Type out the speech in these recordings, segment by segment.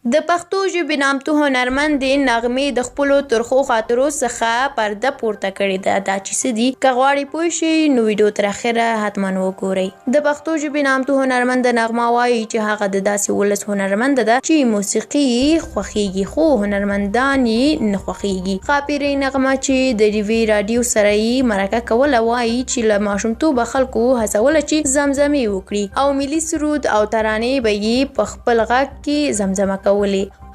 د پښتو ژبې نامتو هنرمندې نغمې د خپلو ترخو خاطرو څخه پرده پورته کړې ده. دا چې څه دي که غواړئ پوه شئ نو ویډیو تر اخره حتما وګورئ. د پښتو ژبې نامتو هنرمنده نغمه وایي چې هغه د داسې ولس هنرمنده ده چې موسیقي یې خوښیږي خو هنرمندان یې نه خوښیږي. ښاپیرۍ نغمه چې د ډیوي راډیو سره یې مرکه کوله وایي چې له ماشومتوبه خلکو هڅوله چې زمزمې وکړي او ملي سرود او ترانې به یې په خپل غږ کې زمزمه کولې.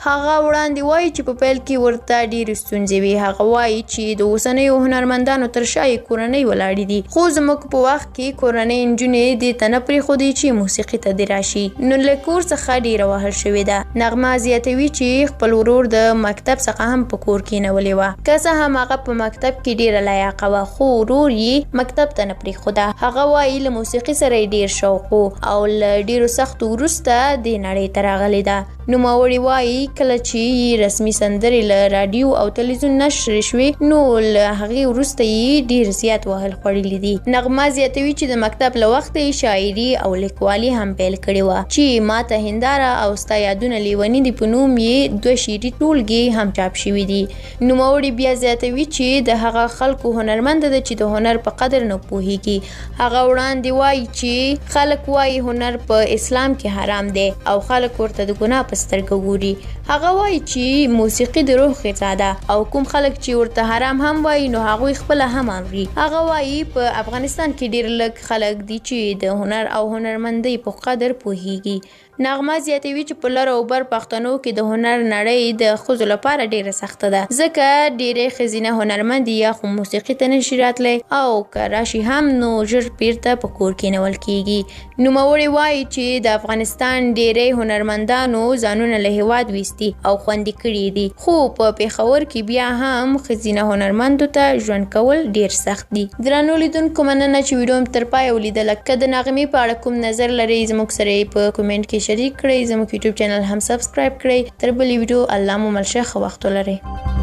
هغه وړاندې وایي چې په پیل کې ورته ډېرې ستونزې وي. هغه وایي چې د اوسنیو هنرمندانو تر شا یې کورنۍ ولاړې دي خو زموږ په وخت کې کورنۍ نجونې دې ته نه پرېښودې چې موسیقي ته دې راشي نو له کور څخه ډېره وهل شوې ده. نغمه زیاتوي چې خپل ورور د مکتب څخه هم په کور کېنولې وه. که څه هم هغه په مکتب کې ډېره لایقه وه خو ورور یې مکتب ته نه پرېښوده. هغه وایي له موسیقي سره یې ډېر شوق و او له ډېرو سختو وروسته دې نړۍ ته راغلې ده. نوموړې وایي کله چې رسمي سندرې له راډیو او تلویزیون نشر شوې نو له هغې وروسته یې ډېر زیات وهل خوړلي دي. نغمه زیاتوي چې د مکتب له وخته یې شاعري او لیکوالي هم پیل کړې وه چې ماته هنداره او ستا یادونه لیوني دي په نوم یې 2 شعري ټولګې هم چاپ شوي دي. نوموړې بیا زیاتوي چې د هغه خلکو هنرمنده ده چې د هنر په قدر نه پوهیږي. هغه وړاندې وایي چې خلک وایي هنر په اسلام کې حرام دی او خلک ورته د ګناه په سترګه ګوري. هغه وایي چې موسیقي د روح غذا ده او کوم خلک چې ورته حرام هم وایي نو هغوی خپله هم اوري. هغه وایي په افغانستان کې ډېر لږ خلک دي چې د هنر او هنرمندۍ په قدر پوهیږي. نغمه زیاتوي چې په لر او بر پښتنو کې د هنر نړۍ د ښځو لپاره ډېره سخته ده ځکه ډېرې ښځینه هنرمندې یا خو موسیقي ته نشي راتلی او که راشي هم نو ژر بیرته په کور کېنول کېږي. نوموړې وایي چې د افغانستان ډېری هنرمندانو ځانونه له هېواد ویستي او خوندي کړي دي خو په پېښور کې بیا هم ښځینه هنرمندو ته ژوند کول ډېر سخت دي. درنو لیدونکو مننه چې ویډیو مې تر پایه ولیدله. که د نغمې په اړه کوم نظر لرئ زموږ سره یې په کومنټ کې شریک کړئ. زموږ یوټیوب چینل هم سبسکرایب کړئ. تر بلې ویډیو الله مو مل شه. ښه وخت ولرئ.